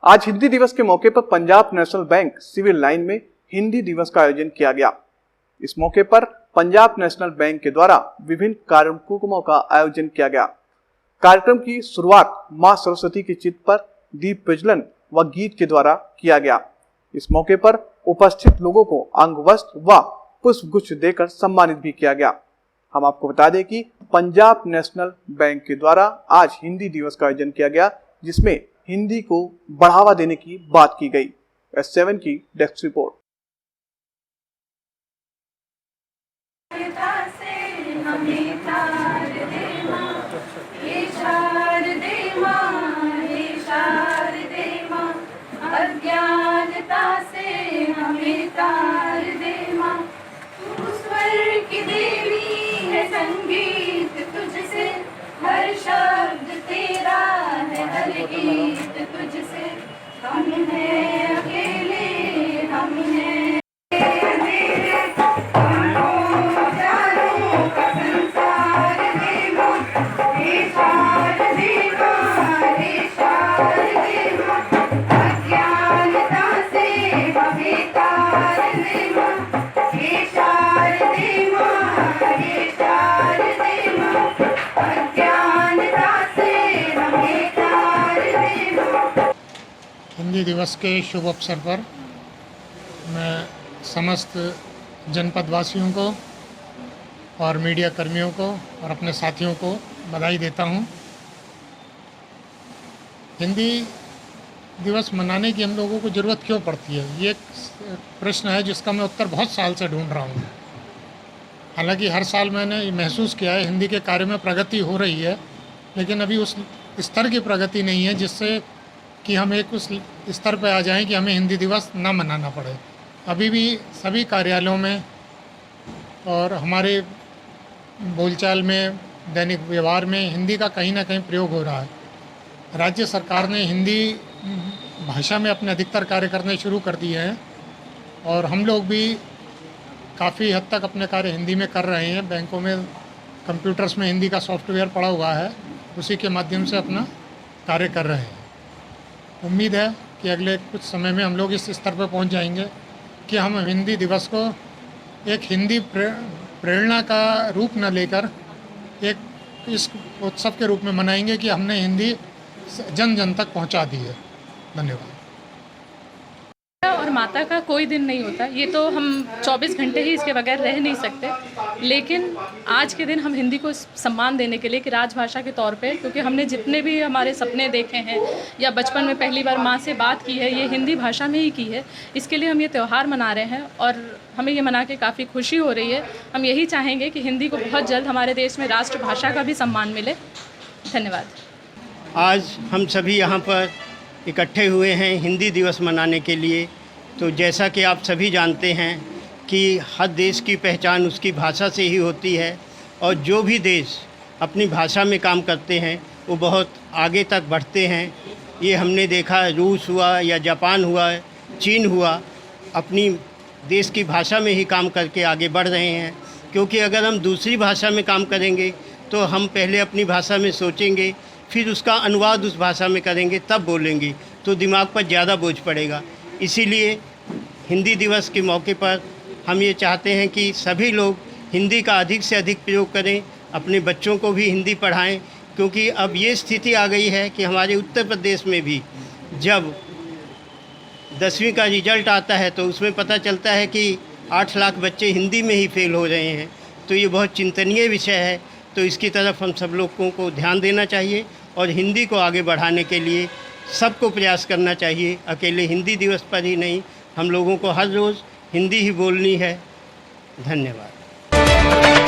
आज हिंदी दिवस के मौके पर Punjab national bank civil line में हिंदी दिवस का आयोजन किया गया। इस मौके पर पंजाब नेशनल बैंक के द्वारा विभिन्न कार्यक्रमों का आयोजन किया गया। कार्यक्रम की शुरुआत मां सरस्वती के चित्र पर दीप प्रज्वलन व गीत के द्वारा किया गया। इस मौके पर उपस्थित लोगों को अंगवस्त्र व पुष्प गुच्छ देकर सम्मानित भी किया गया। हम आपको बता दें कि पंजाब नेशनल बैंक के द्वारा आज हिंदी दिवस का आयोजन किया गया, जिसमें हिंदी को बढ़ावा देने की बात की गई। S7 की डेस्क रिपोर्ट। अज्ञानता से हमें तार दे माँ, तू स्वर की देवी है, संगीत तुझसे, हर शब्द तेरा है, हर गीत तुझसे। हम हैं अकेले, हम हैं हिंदी दिवस के शुभ अवसर पर मैं समस्त जनपद वासियों को और मीडिया कर्मियों को और अपने साथियों को बधाई देता हूं। हिंदी दिवस मनाने की हम लोगों को ज़रूरत क्यों पड़ती है, ये एक प्रश्न है जिसका मैं उत्तर बहुत साल से ढूंढ रहा हूं। हालांकि हर साल मैंने महसूस किया है हिंदी के कार्य में प्रगति हो रही है, लेकिन अभी उस स्तर की प्रगति नहीं है जिससे कि हम एक उस स्तर पर आ जाएं कि हमें हिंदी दिवस ना मनाना पड़े। अभी भी सभी कार्यालयों में और हमारे बोलचाल में, दैनिक व्यवहार में हिंदी का कहीं ना कहीं प्रयोग हो रहा है। राज्य सरकार ने हिंदी भाषा में अपने अधिकतर कार्य करने शुरू कर दिए हैं और हम लोग भी काफ़ी हद तक अपने कार्य हिंदी में कर रहे हैं। बैंकों में कंप्यूटर्स में हिंदी का सॉफ्टवेयर पड़ा हुआ है, उसी के माध्यम से अपना कार्य कर रहे हैं। उम्मीद है कि अगले कुछ समय में हम लोग इस स्तर पर पहुंच जाएंगे कि हम हिंदी दिवस को एक हिंदी प्रेरणा का रूप न लेकर एक इस उत्सव के रूप में मनाएंगे कि हमने हिंदी जन जन तक पहुंचा दी है। धन्यवाद। और माता का कोई दिन नहीं होता, ये तो हम 24 घंटे ही इसके बगैर रह नहीं सकते, लेकिन आज के दिन हम हिंदी को सम्मान देने के लिए कि राजभाषा के तौर पे, क्योंकि हमने जितने भी हमारे सपने देखे हैं या बचपन में पहली बार माँ से बात की है, ये हिंदी भाषा में ही की है। इसके लिए हम ये त्यौहार मना रहे हैं और हमें ये मना के काफ़ी खुशी हो रही है। हम यही चाहेंगे कि हिंदी को बहुत जल्द हमारे देश में राष्ट्रभाषा का भी सम्मान मिले। धन्यवाद। आज हम सभी यहाँ पर इकट्ठे हुए हैं हिंदी दिवस मनाने के लिए। तो जैसा कि आप सभी जानते हैं कि हर देश की पहचान उसकी भाषा से ही होती है और जो भी देश अपनी भाषा में काम करते हैं वो बहुत आगे तक बढ़ते हैं। ये हमने देखा, रूस हुआ या जापान हुआ, चीन हुआ, अपनी देश की भाषा में ही काम करके आगे बढ़ रहे हैं। क्योंकि अगर हम दूसरी भाषा में काम करेंगे तो हम पहले अपनी भाषा में सोचेंगे, फिर उसका अनुवाद उस भाषा में करेंगे, तब बोलेंगे, तो दिमाग पर ज़्यादा बोझ पड़ेगा। इसीलिए हिंदी दिवस के मौके पर हम ये चाहते हैं कि सभी लोग हिंदी का अधिक से अधिक प्रयोग करें, अपने बच्चों को भी हिंदी पढ़ाएं। क्योंकि अब ये स्थिति आ गई है कि हमारे उत्तर प्रदेश में भी जब 10वीं का रिजल्ट आता है तो उसमें पता चलता है कि 8 लाख बच्चे हिंदी में ही फेल हो रहे हैं। तो ये बहुत चिंतनीय विषय है। तो इसकी तरफ हम सब लोगों को ध्यान देना चाहिए और हिंदी को आगे बढ़ाने के लिए सबको प्रयास करना चाहिए। अकेले हिंदी दिवस पर ही नहीं, हम लोगों को हर रोज़ हिंदी ही बोलनी है। धन्यवाद।